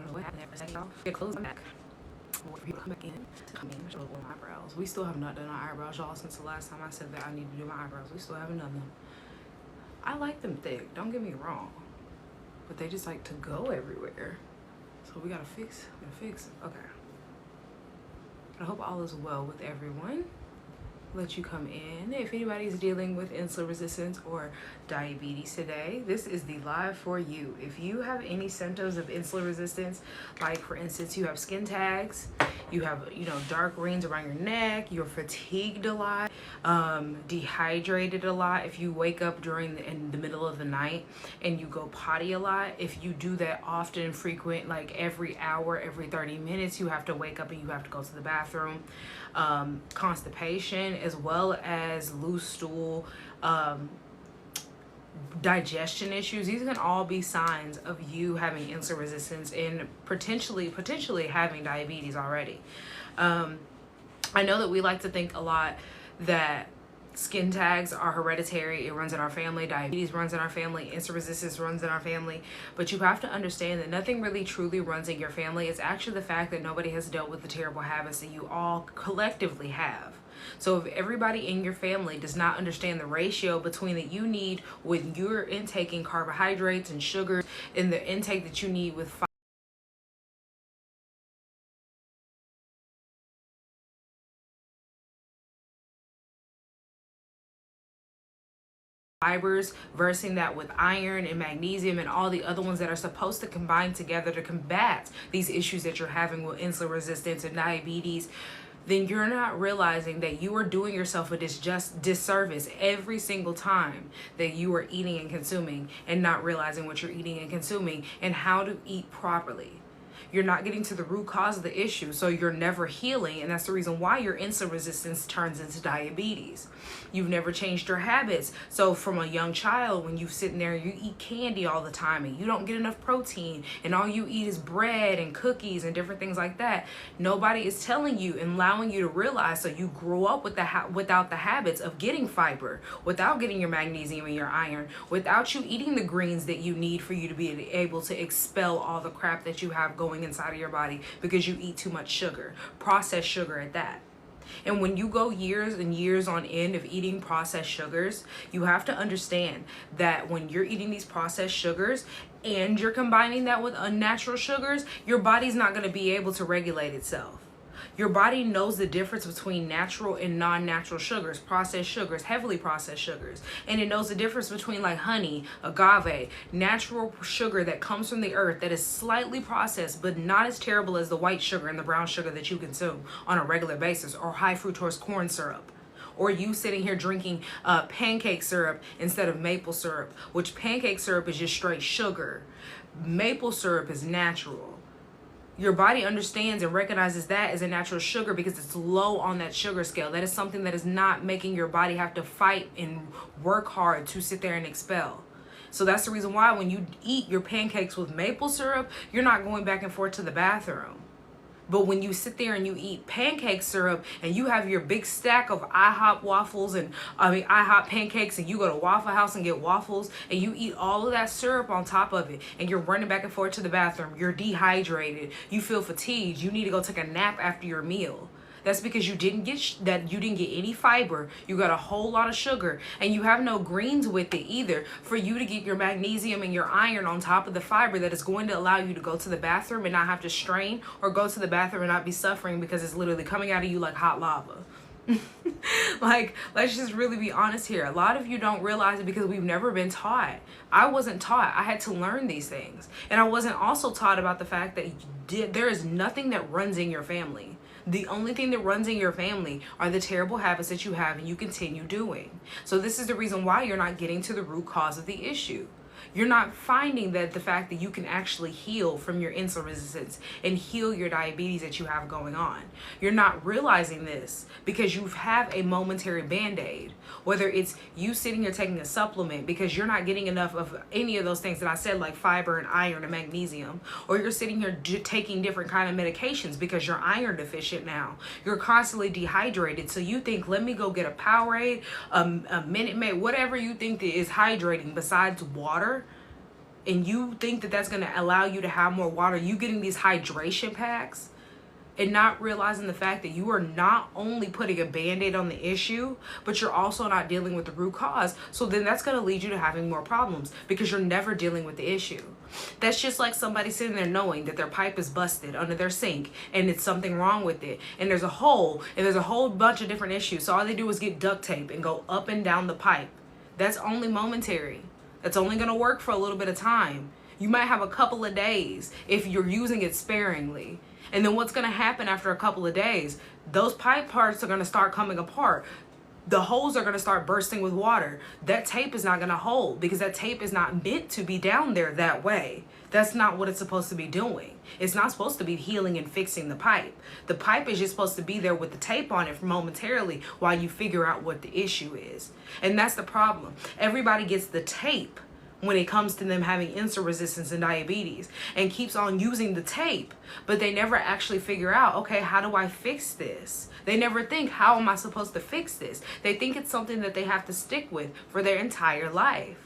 know what happened there for a second, y'all. Your clothes come back. Or for people to come back in. I should look on my eyebrows. We still have not done our eyebrows, y'all, since the last time I said that I need to do my eyebrows. We still haven't done them. I like them thick, don't get me wrong. But they just like to go everywhere. So we gotta fix them. Okay. I hope all is well with everyone. Let you come in. If anybody's dealing with insulin resistance or diabetes today, this is the live for you. If you have any symptoms of insulin resistance, like for instance, you have skin tags, you have, dark rings around your neck, you're fatigued a lot, dehydrated a lot, if you wake up in the middle of the night and you go potty a lot, if you do that often, frequent, like every hour, every 30 minutes, you have to wake up and you have to go to the bathroom, constipation, as well as loose stool, digestion issues. These can all be signs of you having insulin resistance and potentially having diabetes already. I know that we like to think a lot that skin tags are hereditary. It runs in our family. Diabetes runs in our family. Insulin resistance runs in our family. But you have to understand that nothing really truly runs in your family. It's actually the fact that nobody has dealt with the terrible habits that you all collectively have. So if everybody in your family does not understand the ratio between that you need when you're intaking carbohydrates and sugars and the intake that you need with fibers, versing that with iron and magnesium and all the other ones that are supposed to combine together to combat these issues that you're having with insulin resistance and diabetes, then you're not realizing that you are doing yourself a disservice every single time that you are eating and consuming and not realizing what you're eating and consuming and how to eat properly. You're not getting to the root cause of the issue, so you're never healing, and that's the reason why your insulin resistance turns into diabetes. You've never changed your habits. So from a young child, when you sit in there and you eat candy all the time and you don't get enough protein and all you eat is bread and cookies and different things like that, nobody is telling you and allowing you to realize, so you grow up with without the habits of getting fiber, without getting your magnesium and your iron, without you eating the greens that you need for you to be able to expel all the crap that you have going inside of your body because you eat too much sugar, processed sugar at that. And when you go years and years on end of eating processed sugars, you have to understand that when you're eating these processed sugars and you're combining that with unnatural sugars, your body's not going to be able to regulate itself. Your body knows the difference between natural and non-natural sugars, processed sugars, heavily processed sugars. And it knows the difference between like honey, agave, natural sugar that comes from the earth that is slightly processed, but not as terrible as the white sugar and the brown sugar that you consume on a regular basis, or high fructose corn syrup. Or you sitting here drinking pancake syrup instead of maple syrup, which pancake syrup is just straight sugar. Maple syrup is natural. Your body understands and recognizes that as a natural sugar because it's low on that sugar scale. That is something that is not making your body have to fight and work hard to sit there and expel. So that's the reason why when you eat your pancakes with maple syrup, you're not going back and forth to the bathroom. But when you sit there and you eat pancake syrup and you have your big stack of IHOP waffles and IHOP pancakes, and you go to Waffle House and get waffles and you eat all of that syrup on top of it and you're running back and forth to the bathroom, you're dehydrated, you feel fatigued, you need to go take a nap after your meal. That's because you didn't get any fiber, you got a whole lot of sugar, and you have no greens with it either for you to get your magnesium and your iron on top of the fiber that is going to allow you to go to the bathroom and not have to strain, or go to the bathroom and not be suffering because it's literally coming out of you like hot lava. Like, let's just really be honest here. A lot of you don't realize it because we've never been taught. I wasn't taught. I had to learn these things. And I wasn't also taught about the fact that there is nothing that runs in your family. The only thing that runs in your family are the terrible habits that you have and you continue doing. So this is the reason why you're not getting to the root cause of the issue. You're not finding that the fact that you can actually heal from your insulin resistance and heal your diabetes that you have going on. You're not realizing this because you have a momentary band-aid. Whether it's you sitting here taking a supplement because you're not getting enough of any of those things that I said, like fiber and iron and magnesium, or you're sitting here taking different kind of medications because you're iron deficient now. You're constantly dehydrated, so you think, let me go get a Powerade, a Minute Maid, whatever you think that is hydrating besides water. and you think that that's going to allow you to have more water, you getting these hydration packs and not realizing the fact that you are not only putting a band-aid on the issue, but you're also not dealing with the root cause. So then that's going to lead you to having more problems because you're never dealing with the issue. That's just like somebody sitting there knowing that their pipe is busted under their sink and it's something wrong with it, and there's a hole and there's a whole bunch of different issues. So all they do is get duct tape and go up and down the pipe. That's only momentary. That's only going to work for a little bit of time. You might have a couple of days if you're using it sparingly. And then what's going to happen after a couple of days? Those pipe parts are going to start coming apart. The holes are going to start bursting with water. That tape is not going to hold because that tape is not meant to be down there that way. That's not what it's supposed to be doing. It's not supposed to be healing and fixing the pipe. The pipe is just supposed to be there with the tape on it momentarily while you figure out what the issue is. And that's the problem. Everybody gets the tape when it comes to them having insulin resistance and diabetes and keeps on using the tape, but they never actually figure out, okay, how do I fix this? They never think, how am I supposed to fix this? They think it's something that they have to stick with for their entire life.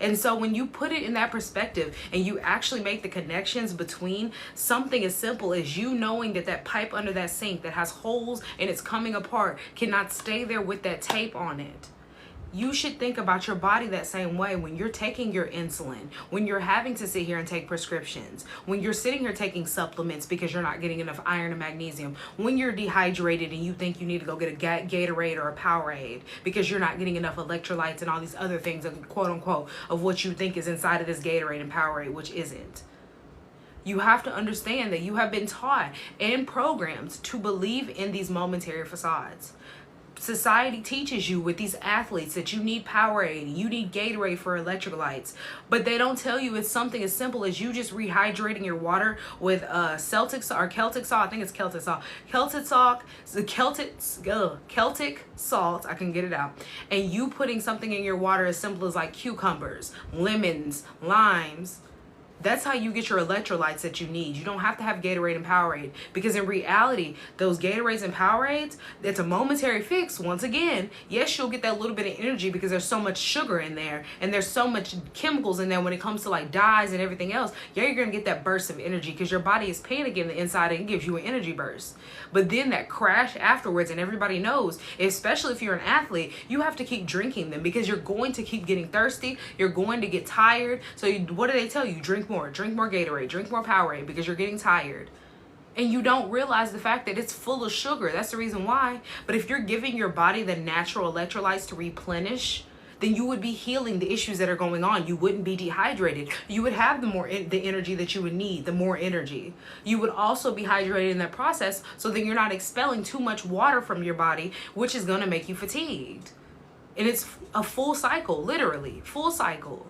And so when you put it in that perspective and you actually make the connections between something as simple as you knowing that that pipe under that sink that has holes and it's coming apart cannot stay there with that tape on it, you should think about your body that same way when you're taking your insulin, when you're having to sit here and take prescriptions, when you're sitting here taking supplements because you're not getting enough iron and magnesium, when you're dehydrated and you think you need to go get a Gatorade or a Powerade because you're not getting enough electrolytes and all these other things, quote unquote, of what you think is inside of this Gatorade and Powerade, which isn't. You have to understand that you have been taught and programmed to believe in these momentary facades. Society teaches you with these athletes that you need Powerade, you need Gatorade for electrolytes, but they don't tell you it's something as simple as you just rehydrating your water with Celtic salt or Celtic salt. I think it's Celtic salt. Celtic salt. I can get it out. And you putting something in your water as simple as like cucumbers, lemons, limes. That's how you get your electrolytes that you need. You don't have to have Gatorade and Powerade because in reality, those Gatorades and Powerades, it's a momentary fix. Once again, yes, you'll get that little bit of energy because there's so much sugar in there and there's so much chemicals in there when it comes to like dyes and everything else. Yeah, you're going to get that burst of energy because your body is panicking the inside and it gives you an energy burst. But then that crash afterwards, and everybody knows, especially if you're an athlete, you have to keep drinking them because you're going to keep getting thirsty. You're going to get tired. So what do they tell you? Drink more Gatorade, drink more Powerade because you're getting tired. And you don't realize the fact that it's full of sugar. That's the reason why. But if you're giving your body the natural electrolytes to replenish, then you would be healing the issues that are going on. You wouldn't be dehydrated. You would have the energy that you would need, the more energy. You would also be hydrated in that process, so then you're not expelling too much water from your body, which is going to make you fatigued. And it's a full cycle, literally, full cycle.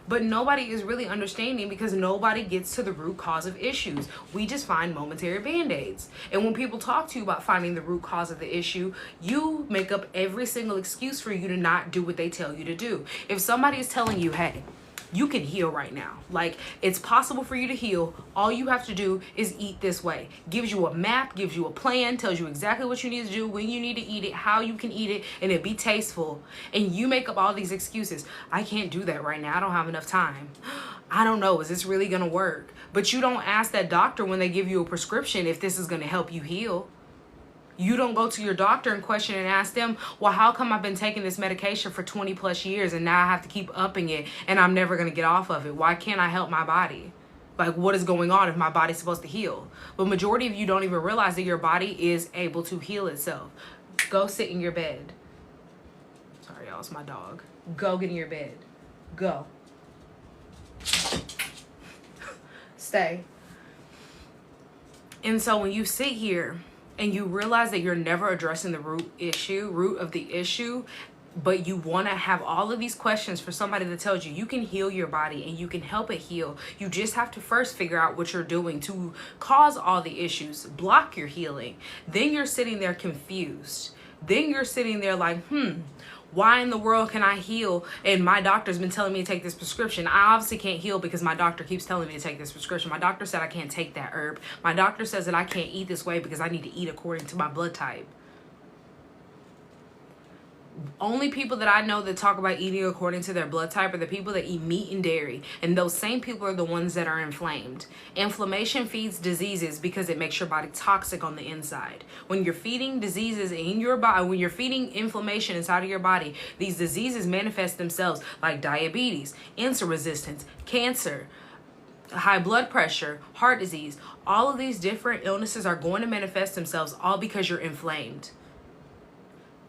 But nobody is really understanding because nobody gets to the root cause of issues. We just find momentary band-aids. And when people talk to you about finding the root cause of the issue, you make up every single excuse for you to not do what they tell you to do. If somebody is telling you, hey, you can heal right now. Like, it's possible for you to heal. All you have to do is eat this way. Gives you a map, gives you a plan, tells you exactly what you need to do, when you need to eat it, how you can eat it, and it be tasteful. And you make up all these excuses. I can't do that right now. I don't have enough time. I don't know. Is this really going to work? But you don't ask that doctor when they give you a prescription if this is going to help you heal. You don't go to your doctor and question and ask them, well, how come I've been taking this medication for 20 plus years and now I have to keep upping it and I'm never going to get off of it? Why can't I help my body? Like, what is going on if my body's supposed to heal? But majority of you don't even realize that your body is able to heal itself. Go sit in your bed. Sorry, y'all, it's my dog. Go get in your bed. Go. Stay. And so when you sit here and you realize that you're never addressing the root of the issue, but you want to have all of these questions for somebody that tells you you can heal your body and you can help it heal. You just have to first figure out what you're doing to cause all the issues, block your healing. Then you're sitting there confused. Then you're sitting there like, why in the world can I heal? And my doctor's been telling me to take this prescription. I obviously can't heal because my doctor keeps telling me to take this prescription. My doctor said I can't take that herb. My doctor says that I can't eat this way because I need to eat according to my blood type. Only people that I know that talk about eating according to their blood type are the people that eat meat and dairy. And those same people are the ones that are inflamed. Inflammation feeds diseases because it makes your body toxic on the inside. When you're feeding diseases in your body, when you're feeding inflammation inside of your body, these diseases manifest themselves like diabetes, insulin resistance, cancer, high blood pressure, heart disease. All of these different illnesses are going to manifest themselves all because you're inflamed.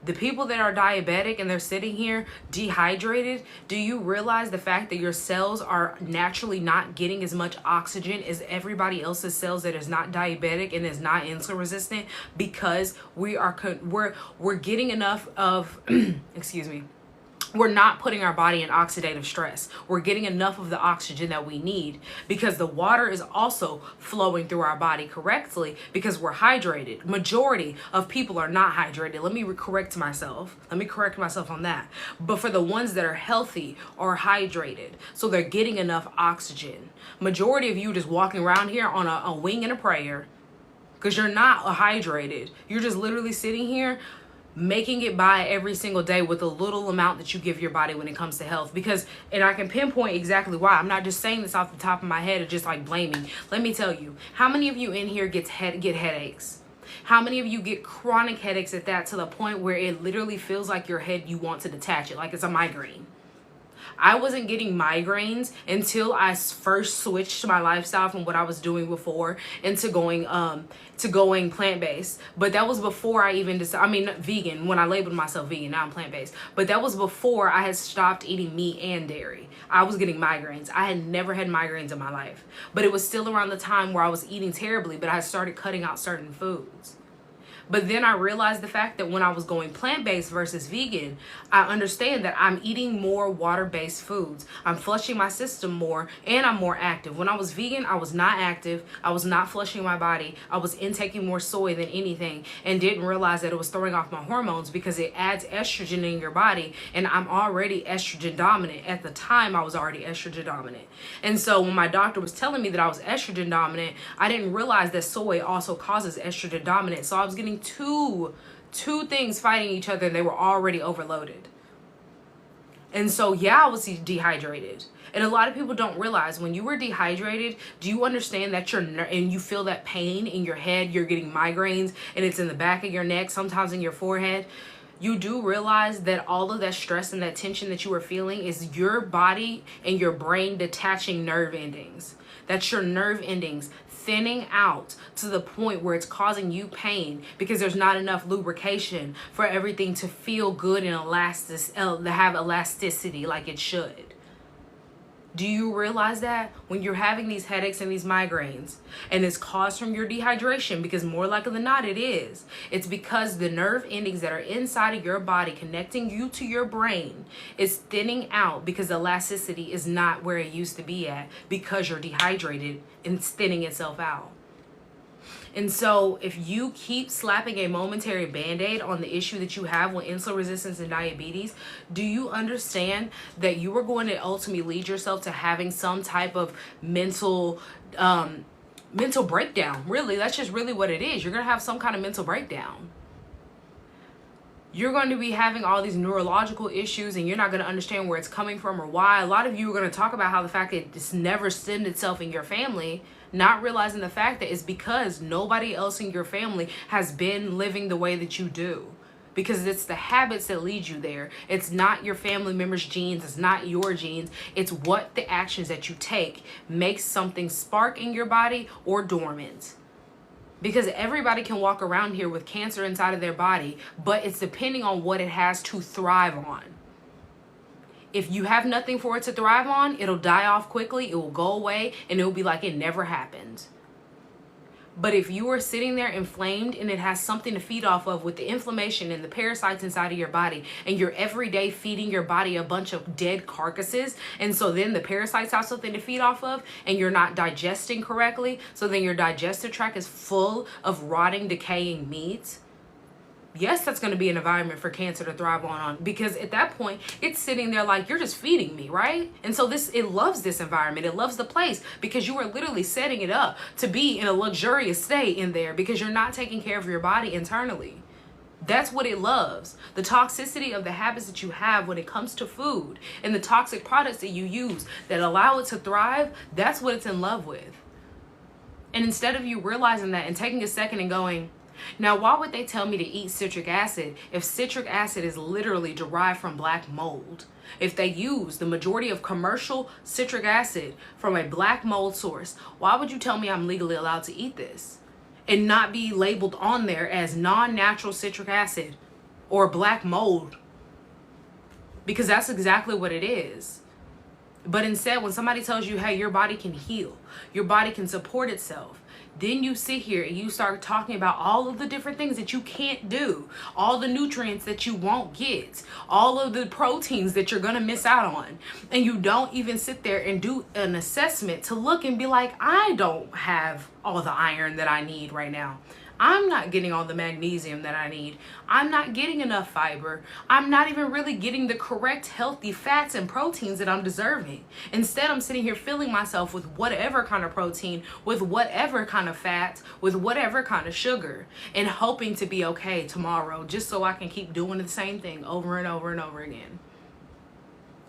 The people that are diabetic and they're sitting here dehydrated, do you realize the fact that your cells are naturally not getting as much oxygen as everybody else's cells that is not diabetic and is not insulin resistant, because we're getting enough of excuse me, we're not putting our body in oxidative stress. We're getting enough of the oxygen that we need because the water is also flowing through our body correctly because we're hydrated. Majority of people are not hydrated. Let me correct myself on that. But for the ones that are healthy are hydrated, so they're getting enough oxygen. Majority of you just walking around here on a wing and a prayer because you're not hydrated. You're just literally sitting here making it by every single day with a little amount that you give your body when it comes to health. Because, and I can pinpoint exactly why. I'm not just saying this off the top of my head or just like blaming. Let me tell you, how many of you in here get headaches? How many of you get chronic headaches at that, to the point where it literally feels like your head, you want to detach it, like it's a migraine? I wasn't getting migraines until I first switched my lifestyle from what I was doing before into going plant-based. But that was before I even decided, vegan, when I labeled myself vegan. Now I'm plant-based. But that was before I had stopped eating meat and dairy. I was getting migraines. I had never had migraines in my life. But it was still around the time where I was eating terribly, but I started cutting out certain foods. But then I realized the fact that when I was going plant-based versus vegan, I understand that I'm eating more water-based foods. I'm flushing my system more, and I'm more active. When I was vegan, I was not active. I was not flushing my body. I was intaking more soy than anything, and didn't realize that it was throwing off my hormones because it adds estrogen in your body, and I'm already estrogen dominant. At the time, I was already estrogen dominant. And so when my doctor was telling me that I was estrogen dominant, I didn't realize that soy also causes estrogen dominant. So I was getting two things fighting each other, and they were already overloaded. And so yeah, I was dehydrated. And a lot of people don't realize, when you were dehydrated, do you understand that and you feel that pain in your head, you're getting migraines, and it's in the back of your neck, sometimes in your forehead? You do realize that all of that stress and that tension that you were feeling is your body and your brain detaching nerve endings. That's your nerve endings thinning out to the point where it's causing you pain because there's not enough lubrication for everything to feel good and to have elasticity like it should. Do you realize that when you're having these headaches and these migraines, and it's caused from your dehydration, because more likely than not it is, it's because the nerve endings that are inside of your body connecting you to your brain is thinning out because elasticity is not where it used to be at because you're dehydrated and it's thinning itself out. And so if you keep slapping a momentary band-aid on the issue that you have with insulin resistance and diabetes, do you understand that you are going to ultimately lead yourself to having some type of mental breakdown? Really, that's just really what it is. You're going to have some kind of mental breakdown. You're going to be having all these neurological issues, and you're not going to understand where it's coming from or why. A lot of you are going to talk about how the fact that it's never stemmed itself in your family, not realizing the fact that it's because nobody else in your family has been living the way that you do. Because it's the habits that lead you there. It's not your family members' genes. It's not your genes. It's what the actions that you take makes something spark in your body or dormant. Because everybody can walk around here with cancer inside of their body, but it's depending on what it has to thrive on. If you have nothing for it to thrive on, it'll die off quickly, it will go away, and it'll be like it never happened. But if you are sitting there inflamed and it has something to feed off of with the inflammation and the parasites inside of your body, and you're every day feeding your body a bunch of dead carcasses, and so then the parasites have something to feed off of, and you're not digesting correctly, so then your digestive tract is full of rotting, decaying meat, yes, that's going to be an environment for cancer to thrive on, because at that point, it's sitting there like, you're just feeding me, right? And so it loves this environment. It loves the place because you are literally setting it up to be in a luxurious state in there because you're not taking care of your body internally. That's what it loves. The toxicity of the habits that you have when it comes to food and the toxic products that you use that allow it to thrive, that's what it's in love with. And instead of you realizing that and taking a second and going, now why would they tell me to eat citric acid if citric acid is literally derived from black mold? If they use the majority of commercial citric acid from a black mold source, why would you tell me I'm legally allowed to eat this and not be labeled on there as non-natural citric acid or black mold? Because that's exactly what it is. But instead, when somebody tells you, hey, your body can heal, your body can support itself, then you sit here and you start talking about all of the different things that you can't do, all the nutrients that you won't get, all of the proteins that you're going to miss out on. And you don't even sit there and do an assessment to look and be like, I don't have all the iron that I need right now. I'm not getting all the magnesium that I need. I'm not getting enough fiber. I'm not even really getting the correct healthy fats and proteins that I'm deserving. Instead, I'm sitting here filling myself with whatever kind of protein, with whatever kind of fat, with whatever kind of sugar, and hoping to be okay tomorrow just so I can keep doing the same thing over and over and over again.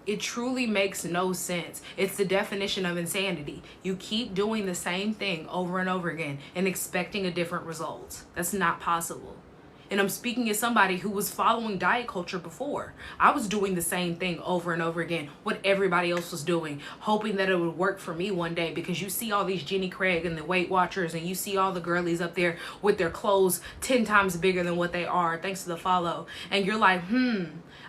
It truly makes no sense. It's the definition of insanity. You keep doing the same thing over and over again and expecting a different result. That's not possible. And I'm speaking as somebody who was following diet culture before. I was doing the same thing over and over again, what everybody else was doing, hoping that it would work for me one day, because you see all these Jenny Craig and the Weight Watchers, and you see all the girlies up there with their clothes 10 times bigger than what they are, thanks to the follow. And you're like,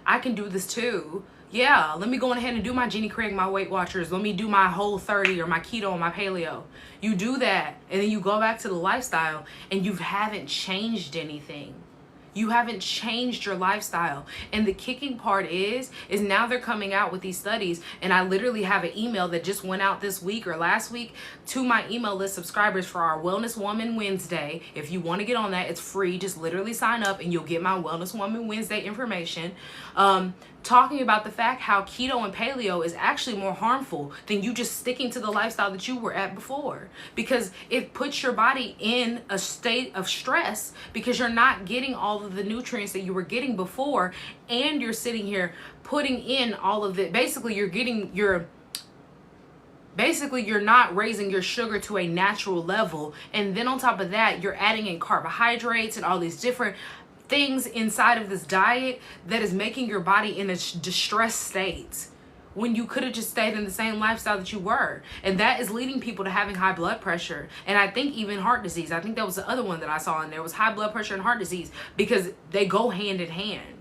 I can do this too. Yeah, let me go ahead and do my Jenny Craig, my Weight Watchers. Let me do my Whole 30 or my keto or my paleo. You do that, and then you go back to the lifestyle, and you haven't changed anything. You haven't changed your lifestyle. And the kicking part is now they're coming out with these studies. And I literally have an email that just went out this week or last week to my email list subscribers for our Wellness Woman Wednesday. If you want to get on that, it's free. Just literally sign up and you'll get my Wellness Woman Wednesday information. Talking about the fact how keto and paleo is actually more harmful than you just sticking to the lifestyle that you were at before, because it puts your body in a state of stress because you're not getting all of the nutrients that you were getting before, and you're sitting here putting in all of it. Basically, you're not raising your sugar to a natural level, and then on top of that, you're adding in carbohydrates and all these different things inside of this diet that is making your body in a distressed state when you could have just stayed in the same lifestyle that you were. And that is leading people to having high blood pressure, and I think even heart disease. I think that was the other one that I saw in there, was high blood pressure and heart disease, because they go hand in hand.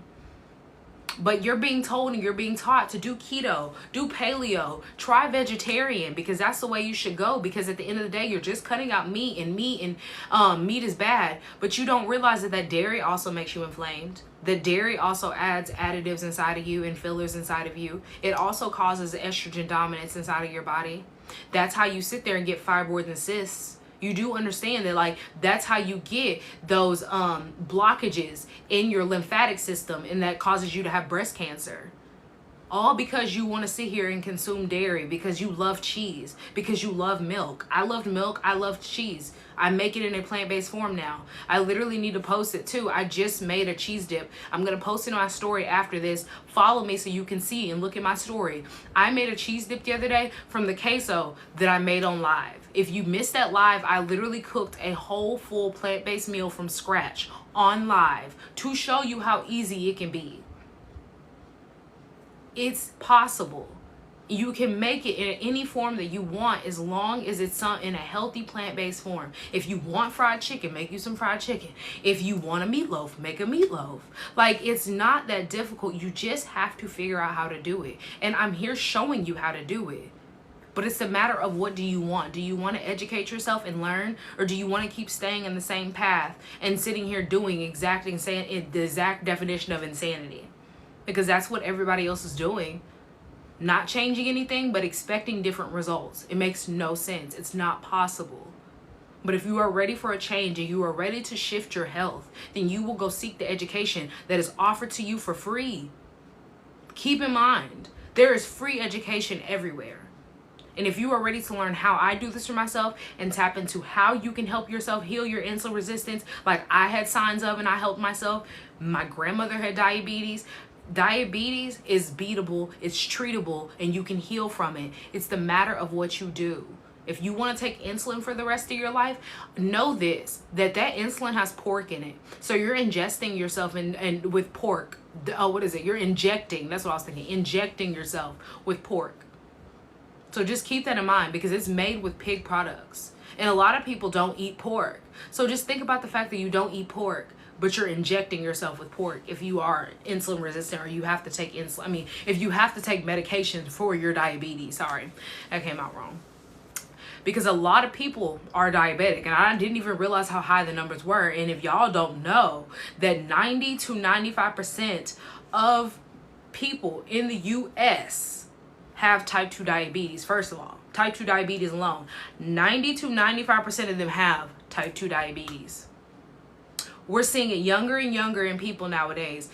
But you're being told and you're being taught to do keto, do paleo, try vegetarian, because that's the way you should go. Because at the end of the day, you're just cutting out meat, and meat is bad. But you don't realize that dairy also makes you inflamed. The dairy also adds additives inside of you and fillers inside of you. It also causes estrogen dominance inside of your body. That's how you sit there and get fibroids and cysts. You do understand that, like, that's how you get those blockages in your lymphatic system, and that causes you to have breast cancer. All because you want to sit here and consume dairy, because you love cheese, because you love milk. I loved milk. I loved cheese. I make it in a plant-based form now. I literally need to post it too. I just made a cheese dip. I'm going to post it on my story after this. Follow me so you can see and look at my story. I made a cheese dip the other day from the queso that I made on live. If you missed that live, I literally cooked a whole full plant-based meal from scratch on live to show you how easy it can be. It's possible. You can make it in any form that you want, as long as it's in a healthy plant-based form. If you want fried chicken, make you some fried chicken. If you want a meatloaf, make a meatloaf. Like, it's not that difficult. You just have to figure out how to do it. And I'm here showing you how to do it. But it's a matter of, what do you want? Do you want to educate yourself and learn? Or do you want to keep staying in the same path and sitting here doing the exact definition of insanity? Because that's what everybody else is doing. Not changing anything, but expecting different results. It makes no sense. It's not possible. But if you are ready for a change and you are ready to shift your health, then you will go seek the education that is offered to you for free. Keep in mind, there is free education everywhere. And if you are ready to learn how I do this for myself and tap into how you can help yourself heal your insulin resistance, like I had signs of and I helped myself. My grandmother had diabetes. Diabetes is beatable, it's treatable, and you can heal from it. It's the matter of what you do. If you want to take insulin for the rest of your life, know this, that insulin has pork in it. So you're ingesting yourself and with pork. What is it? You're injecting, that's what I was thinking, injecting yourself with pork. So just keep that in mind, because it's made with pig products. And a lot of people don't eat pork. So just think about the fact that you don't eat pork, but you're injecting yourself with pork if you are insulin resistant or you have to take insulin. I mean, if you have to take medication for your diabetes. Sorry, that came out wrong. Because a lot of people are diabetic, and I didn't even realize how high the numbers were. And if y'all don't know that 90 to 95% of people in the US have type 2 diabetes. First of all, type 2 diabetes alone, 90 to 95% of them have type 2 diabetes. We're seeing it younger and younger in people nowadays.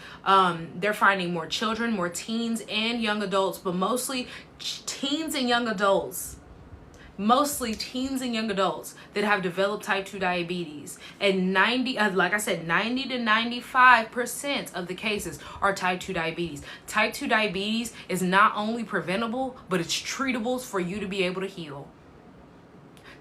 They're finding more children, more teens and young adults, but mostly teens and young adults. Mostly teens and young adults that have developed type 2 diabetes. And 90 to 95% of the cases are type 2 diabetes. Type 2 diabetes is not only preventable, but it's treatable for you to be able to heal.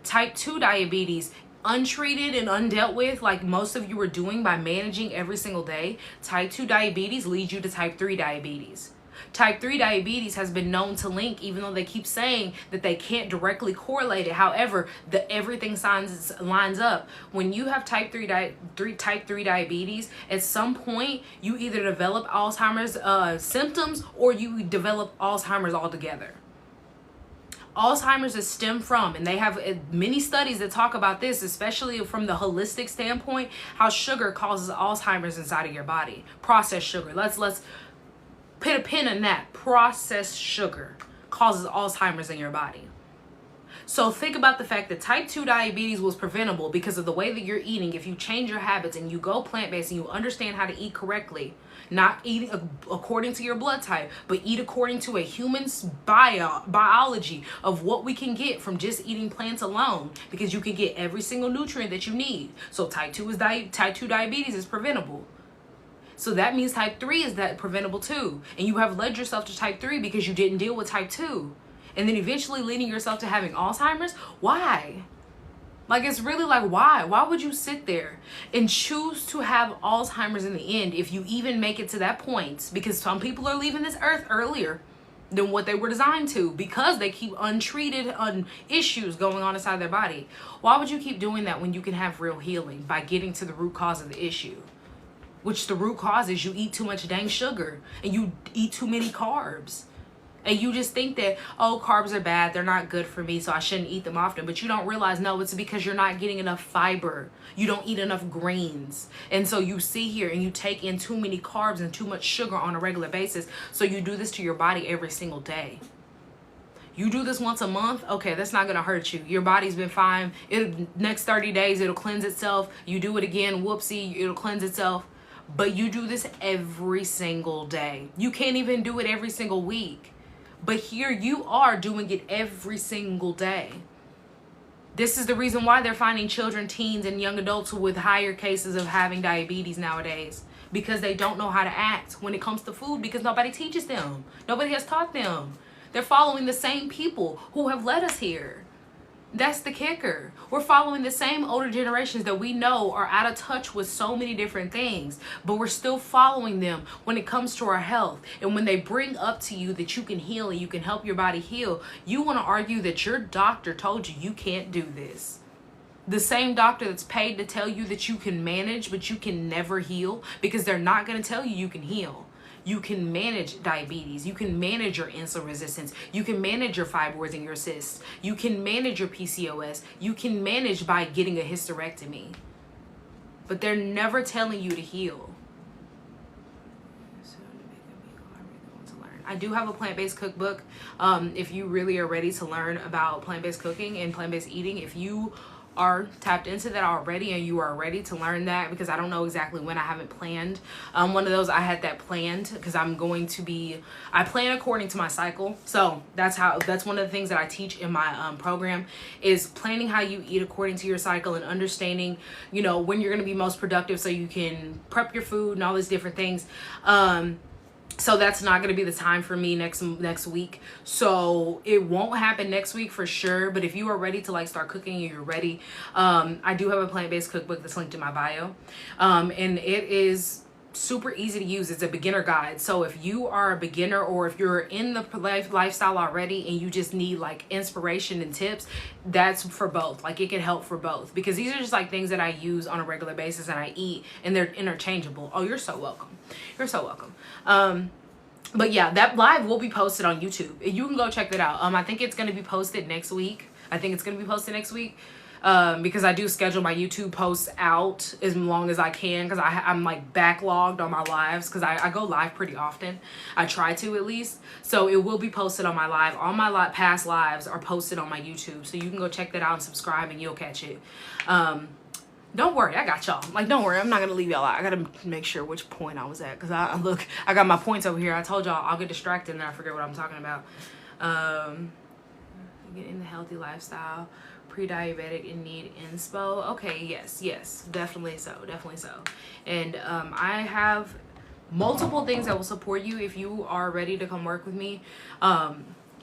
Type 2 diabetes, untreated and undealt with, like most of you are doing by managing every single day, type 2 diabetes leads you to type 3 diabetes. Type 3 diabetes has been known to link, even though they keep saying that they can't directly correlate it. However, everything lines up. When you have type 3 diabetes, at some point, you either develop Alzheimer's symptoms or you develop Alzheimer's altogether. Alzheimer's is stemmed from, and they have many studies that talk about this, especially from the holistic standpoint, how sugar causes Alzheimer's inside of your body. Processed sugar. Let's put a pin in that. Processed sugar causes Alzheimer's in your body. So think about the fact that type 2 diabetes was preventable because of the way that you're eating. If you change your habits and you go plant-based and you understand how to eat correctly, not eating according to your blood type, but eat according to a human's biology of what we can get from just eating plants alone, because you can get every single nutrient that you need. So type 2 diabetes is preventable. So that means type 3 is preventable too. And you have led yourself to type 3 because you didn't deal with type 2. And then eventually leading yourself to having Alzheimer's. Why? Like, it's really like, why? Why would you sit there and choose to have Alzheimer's in the end if you even make it to that point? Because some people are leaving this earth earlier than what they were designed to, because they keep untreated issues going on inside their body. Why would you keep doing that when you can have real healing by getting to the root cause of the issue? Which the root cause is you eat too much dang sugar and you eat too many carbs. And you just think that, oh, carbs are bad, they're not good for me, so I shouldn't eat them often. But you don't realize, no, it's because you're not getting enough fiber. You don't eat enough grains. And so you sit here and you take in too many carbs and too much sugar on a regular basis. So you do this to your body every single day. You do this once a month, okay, that's not gonna hurt you. Your body's been fine. Next 30 days, it'll cleanse itself. You do it again, whoopsie, it'll cleanse itself. But you do this every single day. You can't even do it every single week. But here you are doing it every single day. This is the reason why they're finding children, teens, and young adults with higher cases of having diabetes nowadays. Because they don't know how to act when it comes to food, because nobody teaches them. Nobody has taught them. They're following the same people who have led us here. That's the kicker. We're following the same older generations that we know are out of touch with so many different things, but we're still following them when it comes to our health. And when they bring up to you that you can heal and you can help your body heal, you want to argue that your doctor told you you can't do this. The same doctor that's paid to tell you that you can manage, but you can never heal, because they're not going to tell you can heal. You can manage diabetes. You can manage your insulin resistance. You can manage your fibroids and your cysts. You can manage your PCOS. You can manage by getting a hysterectomy. But they're never telling you to heal. I do have a plant-based cookbook. If you really are ready to learn about plant-based cooking and plant-based eating, if you are tapped into that already and you are ready to learn that, because I don't know exactly when, I haven't planned one of those. I had that planned because I plan according to my cycle. So that's one of the things that I teach in my program, is planning how you eat according to your cycle and understanding, you know, when you're going to be most productive so you can prep your food and all these different things. So that's not going to be the time for me next week. So it won't happen next week for sure. But if you are ready to like start cooking and you're ready, I do have a plant-based cookbook that's linked in my bio. And it is super easy to use. It's a beginner guide. So if you are a beginner, or if you're in the lifestyle already and you just need like inspiration and tips, that's for both. Like, it can help for both, because these are just like things that I use on a regular basis and I eat, and they're interchangeable. Oh, you're so welcome. You're so welcome. But yeah, that live will be posted on YouTube. You can go check that out. I think it's going to be posted next week. Because I do schedule my YouTube posts out as long as I can, because I'm like backlogged on my lives, because I go live pretty often. I try to, at least. So it will be posted on my live. All my past lives are posted on my YouTube, so you can go check that out and subscribe and you'll catch it. Don't worry, I got y'all. Like, don't worry, I'm not gonna leave y'all out. I gotta make sure which point I was at, because I got my points over here. I told y'all I'll get distracted and I forget what I'm talking about. Getting the healthy lifestyle, pre-diabetic and need inspo. Okay, yes, definitely so. And I have multiple things that will support you if you are ready to come work with me.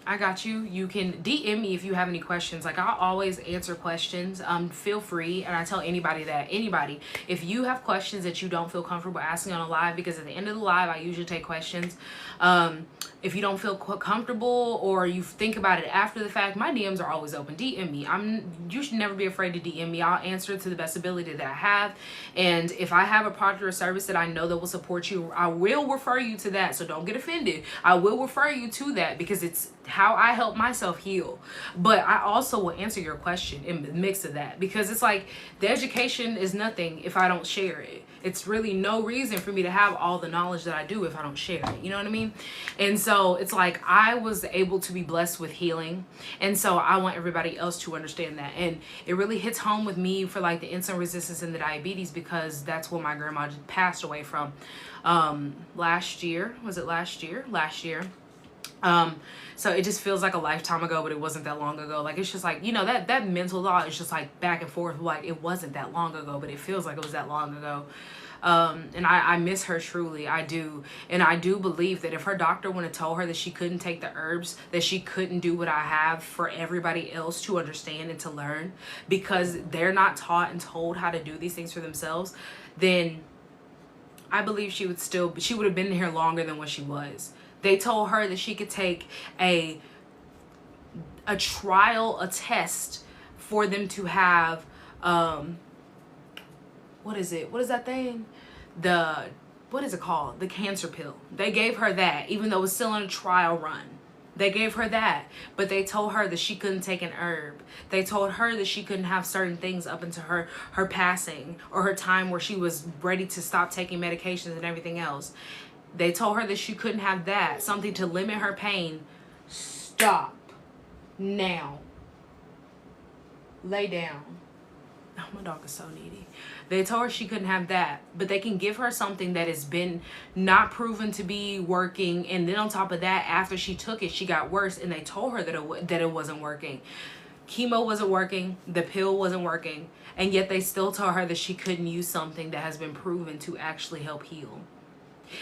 I got you. You can DM me if you have any questions. Like, I'll always answer questions. Feel free. And I tell anybody, if you have questions that you don't feel comfortable asking on a live, because at the end of the live, I usually take questions. If you don't feel comfortable, or you think about it after the fact, my DMs are always open. DM me. You should never be afraid to DM me. I'll answer to the best ability that I have. And if I have a product or service that I know that will support you, I will refer you to that. So don't get offended. I will refer you to that, because it's how I help myself heal. But I also will answer your question in the mix of that, because it's like, the education is nothing if I don't share it. It's really no reason for me to have all the knowledge that I do if I don't share it. You know what I mean? And so it's like, I was able to be blessed with healing. And so I want everybody else to understand that. And it really hits home with me for like the insulin resistance and the diabetes, because that's what my grandma just passed away from last year. Was it last year? Last year. So it just feels like a lifetime ago, but it wasn't that long ago. Like, it's just like, you know, that mental thought is just like back and forth. Like, it wasn't that long ago, but it feels like it was that long ago. And I miss her truly. I do. And I do believe that if her doctor would have told her that she couldn't take the herbs, that she couldn't do what I have for everybody else to understand and to learn, because they're not taught and told how to do these things for themselves, then I believe she would have been here longer than what she was. They told her that she could take a test for them to have, what is that thing? What is it called? The cancer pill. They gave her that, even though it was still in a trial run. They gave her that, but they told her that she couldn't take an herb. They told her that she couldn't have certain things up until her passing, or her time where she was ready to stop taking medications and everything else. They told her that she couldn't have that, something to limit her pain. Stop. Now. Lay down. Oh, my dog is so needy. They told her she couldn't have that, but they can give her something that has been not proven to be working. And then on top of that, after she took it, she got worse, and they told her that it wasn't working. Chemo wasn't working. The pill wasn't working. And yet they still told her that she couldn't use something that has been proven to actually help heal.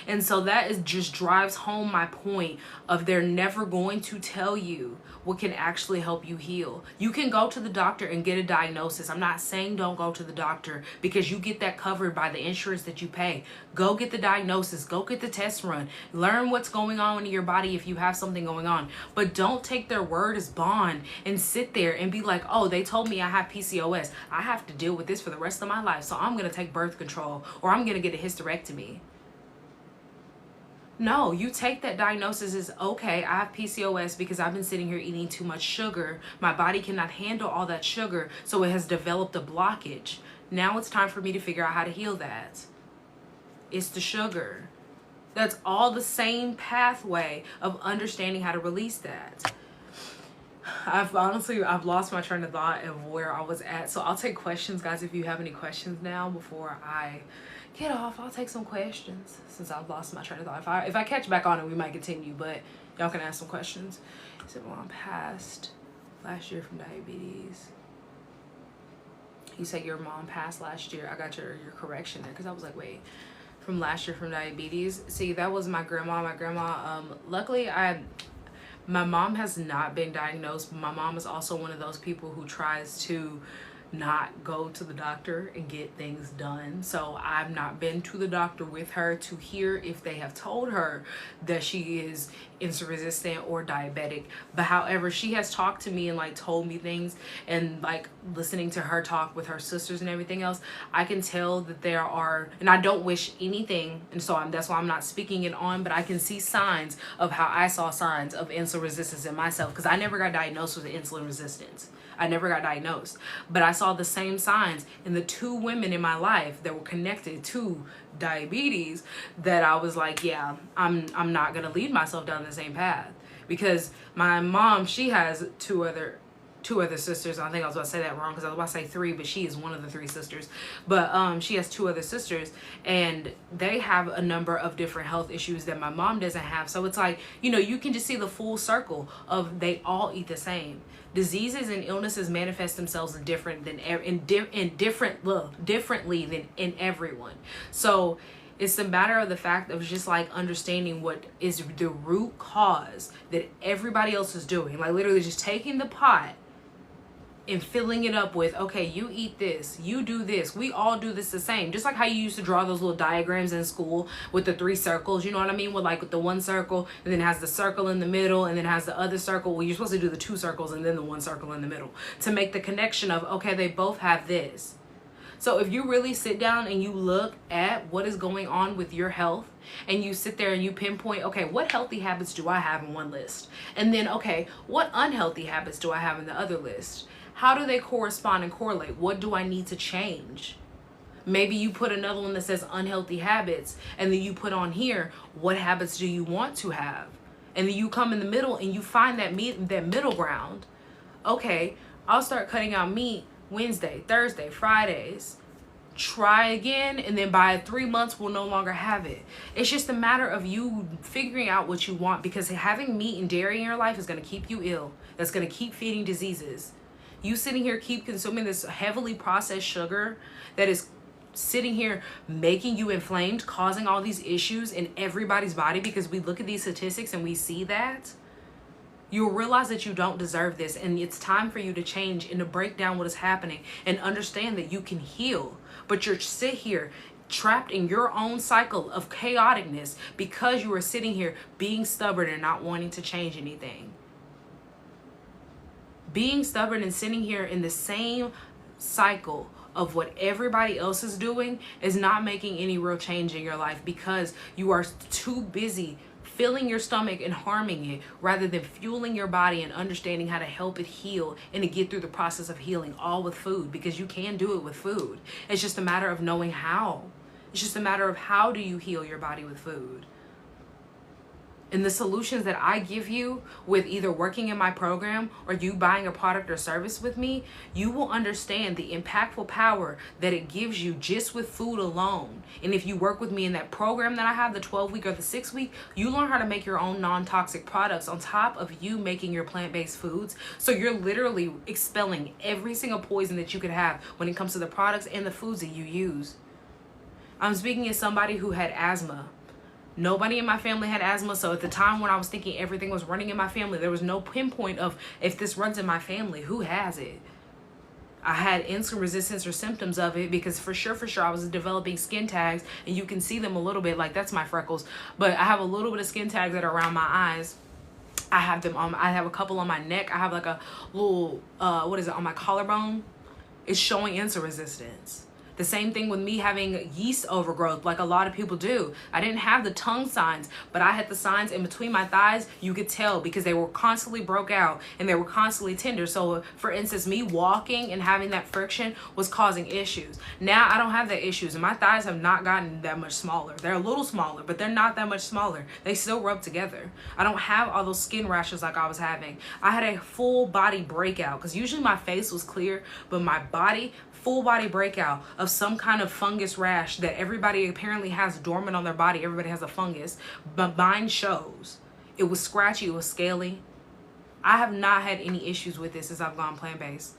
And so that just drives home my point of they're never going to tell you what can actually help you heal. You can go to the doctor and get a diagnosis. I'm not saying don't go to the doctor, because you get that covered by the insurance that you pay. Go get the diagnosis. Go get the test run. Learn what's going on in your body if you have something going on. But don't take their word as bond and sit there and be like, oh, they told me I have PCOS. I have to deal with this for the rest of my life, so I'm going to take birth control, or I'm going to get a hysterectomy. No, you take that diagnosis as, okay, I have PCOS because I've been sitting here eating too much sugar. My body cannot handle all that sugar, so it has developed a blockage. Now it's time for me to figure out how to heal that. It's the sugar. That's all the same pathway of understanding how to release that. I've lost my train of thought of where I was at. So I'll take questions, guys. If you have any questions now before I get off, I'll take some questions since I've lost my train of thought. If I catch back on it, we might continue, but y'all can ask some questions. So mom passed last year from diabetes. You said your mom passed last year. I got your correction there because I was like, wait, from last year from diabetes. See, that was my grandma. My grandma, luckily my mom has not been diagnosed. My mom is also one of those people who tries to not go to the doctor and get things done. So I've not been to the doctor with her to hear if they have told her that she is insulin resistant or diabetic. But however, she has talked to me and like told me things, and like listening to her talk with her sisters and everything else, I can tell that there are, and I don't wish anything, and so that's why I'm not speaking it on, but I can see signs of how I saw signs of insulin resistance in myself, because I never got diagnosed with insulin resistance. I never got diagnosed, but I saw the same signs in the two women in my life that were connected to diabetes, that I was like, yeah, I'm not gonna lead myself down the same path. Because my mom, she has two other sisters. I think I was about to say that wrong because I was about to say three, but she is one of the three sisters. But she has two other sisters, and they have a number of different health issues that my mom doesn't have. So it's like, you know, you can just see the full circle of they all eat the same. Diseases and illnesses manifest themselves differently than in everyone. So it's a matter of the fact of just like understanding what is the root cause that everybody else is doing. Like literally just taking the pot and filling it up with, okay, you eat this, you do this, we all do this the same. Just like how you used to draw those little diagrams in school with the 3 circles, you know what I mean? With like with the one circle, and then it has the circle in the middle, and then it has the other circle. Well, you're supposed to do the 2 circles and then the 1 circle in the middle to make the connection of, okay, they both have this. So if you really sit down and you look at what is going on with your health, and you sit there and you pinpoint, okay, what healthy habits do I have in one list? And then, okay, what unhealthy habits do I have in the other list? How do they correspond and correlate? What do I need to change? Maybe you put another one that says unhealthy habits, and then you put on here, what habits do you want to have? And then you come in the middle and you find that middle ground. Okay, I'll start cutting out meat Wednesday, Thursday, Fridays. Try again, and then by 3 months we'll no longer have it. It's just a matter of you figuring out what you want, because having meat and dairy in your life is going to keep you ill. That's going to keep feeding diseases. You sitting here keep consuming this heavily processed sugar that is sitting here making you inflamed, causing all these issues in everybody's body, because we look at these statistics and we see that. You'll realize that you don't deserve this, and it's time for you to change and to break down what is happening and understand that you can heal. But you're sit here trapped in your own cycle of chaoticness because you are sitting here being stubborn and not wanting to change anything. Being stubborn and sitting here in the same cycle of what everybody else is doing is not making any real change in your life, because you are too busy filling your stomach and harming it rather than fueling your body and understanding how to help it heal and to get through the process of healing, all with food, because you can do it with food. It's just a matter of knowing how. It's just a matter of how do you heal your body with food. And the solutions that I give you with either working in my program or you buying a product or service with me, you will understand the impactful power that it gives you just with food alone. And if you work with me in that program that I have, the 12-week or the 6-week, you learn how to make your own non-toxic products on top of you making your plant-based foods. So you're literally expelling every single poison that you could have when it comes to the products and the foods that you use. I'm speaking as somebody who had asthma. Nobody in my family had asthma, so at the time when I was thinking everything was running in my family, there was no pinpoint of if this runs in my family, who has it? I had insulin resistance or symptoms of it because for sure I was developing skin tags, and you can see them a little bit, like that's my freckles, but I have a little bit of skin tags that are around my eyes. I have them on, I have a couple on my neck. I have like a little, on my collarbone. It's showing insulin resistance. The same thing with me having yeast overgrowth, like a lot of people do. I didn't have the tongue signs, but I had the signs in between my thighs. You could tell because they were constantly broke out and they were constantly tender. So for instance, me walking and having that friction was causing issues. Now I don't have that issues, and my thighs have not gotten that much smaller. They're a little smaller, but they're not that much smaller. They still rub together. I don't have all those skin rashes like I was having. I had a full body breakout, because usually my face was clear, but my body, full body breakout of some kind of fungus rash that everybody apparently has dormant on their body. Everybody has a fungus, but mine shows. It was scratchy, it was scaly. I have not had any issues with this since I've gone plant-based.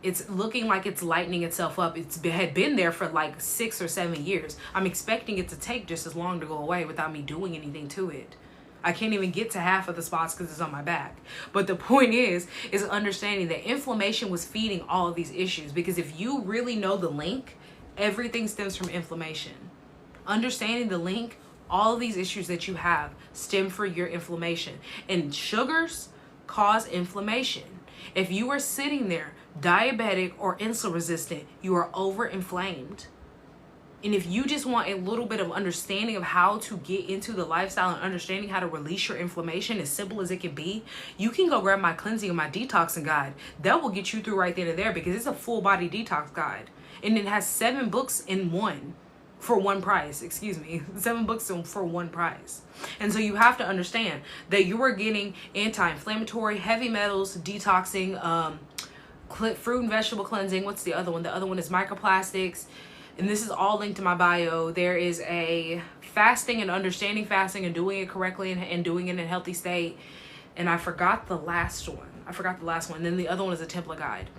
It's looking like it's lightening itself up. Had been there for like 6 or 7 years. I'm expecting it to take just as long to go away without me doing anything to it. I can't even get to half of the spots because it's on my back. But the point is understanding that inflammation was feeding all of these issues. Because if you really know the link, everything stems from inflammation. Understanding the link, all of these issues that you have stem from your inflammation. And sugars cause inflammation. If you are sitting there diabetic or insulin resistant, you are overinflamed. And if you just want a little bit of understanding of how to get into the lifestyle and understanding how to release your inflammation, as simple as it can be, you can go grab my cleansing and my detoxing guide. That will get you through right then and there, because it's a full body detox guide. And it has 7 books in one for one price. 7 books for one price. And so you have to understand that you are getting anti-inflammatory, heavy metals, detoxing, fruit and vegetable cleansing. What's the other one? The other one is microplastics. And this is all linked to my bio. There is a fasting and understanding fasting and doing it correctly and doing it in a healthy state. And I forgot the last one. And then the other one is a template guide.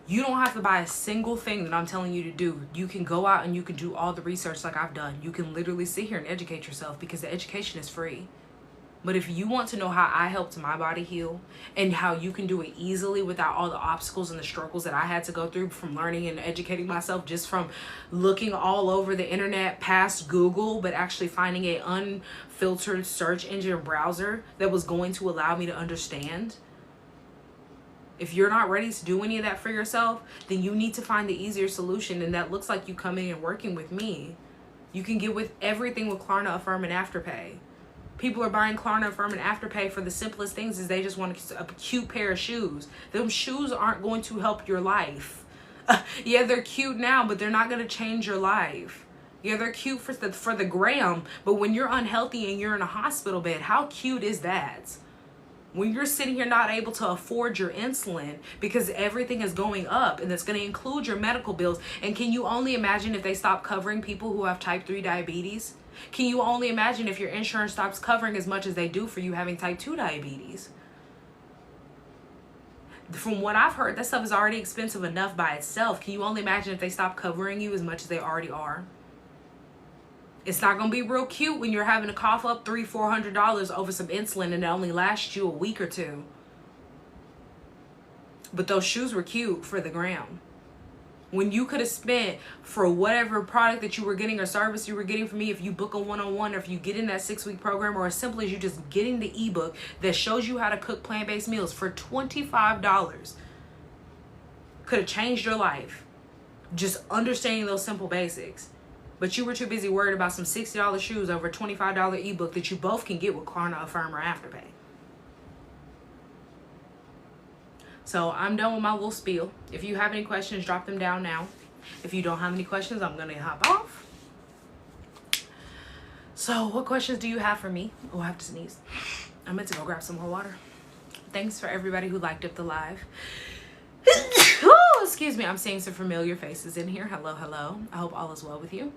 You don't have to buy a single thing that I'm telling you to do. You can go out and you can do all the research like I've done. You can literally sit here and educate yourself, because the education is free. But if you want to know how I helped my body heal and how you can do it easily without all the obstacles and the struggles that I had to go through from learning and educating myself just from looking all over the internet past Google, but actually finding a unfiltered search engine browser that was going to allow me to understand. If you're not ready to do any of that for yourself, then you need to find the easier solution. And that looks like you coming and working with me. You can get with everything with Klarna, Affirm, and Afterpay. People are buying Klarna, Affirm, and Afterpay for the simplest things, is they just want a cute pair of shoes. Them shoes aren't going to help your life. Yeah, they're cute now, but they're not going to change your life. Yeah, they're cute for the gram, but when you're unhealthy and you're in a hospital bed, how cute is that? When you're sitting here not able to afford your insulin because everything is going up, and that's going to include your medical bills. And can you only imagine if they stop covering people who have type 3 diabetes? Can you only imagine if your insurance stops covering as much as they do for you having type 2 diabetes? From what I've heard, that stuff is already expensive enough by itself. Can you only imagine if they stop covering you as much as they already are? It's not going to be real cute when you're having to cough up $300-400 over some insulin and it only lasts you a week or two. But those shoes were cute for the gram. When you could have spent for whatever product that you were getting or service you were getting from me, if you book a one-on-one, or if you get in that 6-week program, or as simple as you just getting the ebook that shows you how to cook plant-based meals for $25, could have changed your life. Just understanding those simple basics. But you were too busy worried about some $60 shoes over a $25 ebook that you both can get with Klarna, Affirm, or Afterpay. So I'm done with my little spiel. If you have any questions, drop them down now. If you don't have any questions, I'm going to hop off. So what questions do you have for me? Oh, I have to sneeze. I meant to go grab some more water. Thanks for everybody who liked up the live. Oh, excuse me. I'm seeing some familiar faces in here. Hello, hello. I hope all is well with you.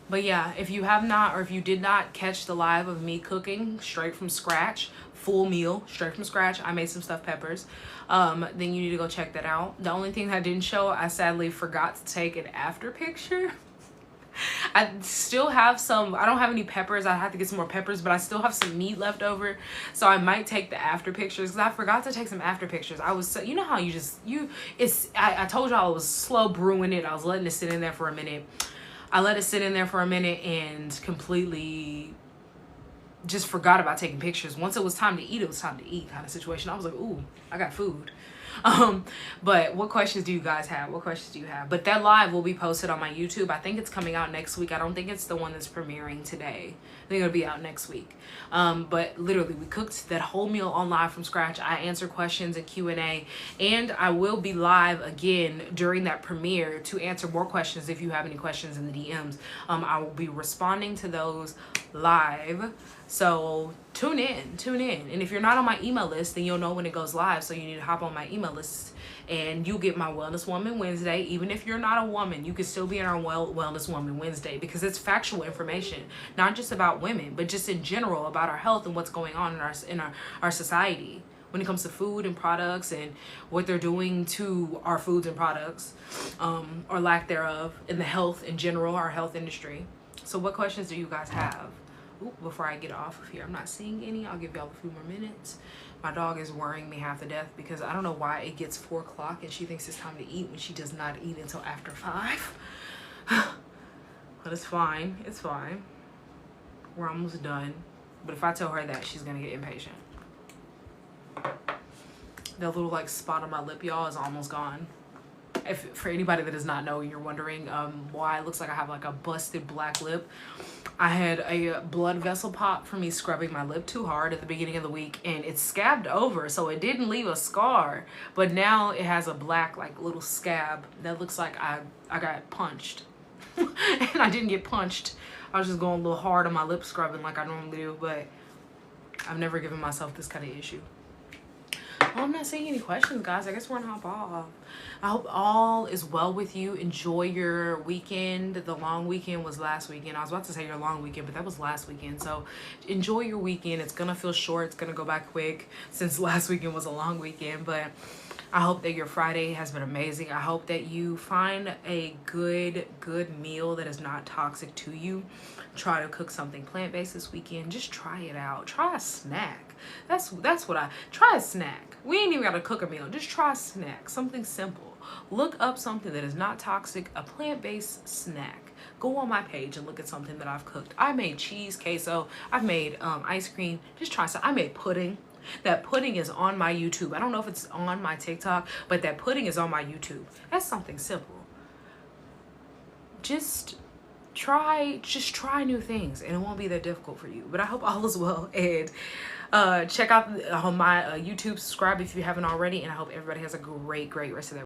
But yeah, if you have not, or if you did not catch the live of me cooking straight from scratch, full meal, straight from scratch, I made some stuffed peppers, then you need to go check that out. The only thing I didn't show, I sadly forgot to take an after picture. I still have some, I don't have any peppers. I have to get some more peppers, but I still have some meat left over. So I might take the after pictures, because I forgot to take some after pictures. I was, you know how you just, I told y'all I was slow brewing it. I was letting it sit in there for a minute. I let it sit in there for a minute and completely just forgot about taking pictures. Once it was time to eat, it was time to eat kind of situation. I was like, ooh, I got food. But what questions do you guys have? What questions do you have? But that live will be posted on my YouTube. I think it's coming out next week. I don't think it's the one that's premiering today. I think it'll be out next week. But literally, we cooked that whole meal on live from scratch. I answer questions and Q&A, and I will be live again during that premiere to answer more questions if you have any questions in the DMs. I will be responding to those live. So tune in. And if you're not on my email list, then you'll know when it goes live. So you need to hop on my email list and you'll get my Wellness Woman Wednesday. Even if you're not a woman, you can still be in our Wellness Woman Wednesday, because it's factual information, not just about women, but just in general about our health and what's going on in our society when it comes to food and products and what they're doing to our foods and products, or lack thereof, in the health in general, our health industry. So what questions do you guys have? Ooh, before I get off of here, I'm not seeing any. I'll give y'all a few more minutes. My dog is worrying me half to death because I don't know why it gets 4 o'clock and she thinks it's time to eat when she does not eat until after 5. But it's fine. It's fine. We're almost done. But if I tell her that, she's gonna get impatient. That little like spot on my lip, y'all, is almost gone. If for anybody that does not know, you're wondering why it looks like I have like a busted black lip, I had a blood vessel pop from me scrubbing my lip too hard at the beginning of the week, and it scabbed over, so it didn't leave a scar, but now it has a black like little scab that looks like I got punched. And I didn't get punched. I was just going a little hard on my lip scrubbing like I normally do, but I've never given myself this kind of issue. Well, I'm not seeing any questions, guys. I guess we're gonna hop off. I hope all is well with you. Enjoy your weekend. The long weekend was last weekend. I was about to say your long weekend, but that was last weekend. So enjoy your weekend. It's gonna feel short. It's gonna go by quick since last weekend was a long weekend. But I hope that your Friday has been amazing. I hope that you find a good meal that is not toxic to you. Try to cook something plant-based this weekend. Just try it out. Try a snack. That's what try a snack. We ain't even gotta cook a meal. Just try a snack. Something simple. Look up something that is not toxic, a plant-based snack. Go on my page and look at something that I've cooked. I made cheese, queso. I've made ice cream. Just try some. I made pudding. That pudding is on my YouTube. I don't know if it's on my TikTok, but that pudding is on my YouTube. That's something simple. Just try new things, and it won't be that difficult for you. But I hope all is well, and check out my YouTube, subscribe if you haven't already, and I hope everybody has a great rest of their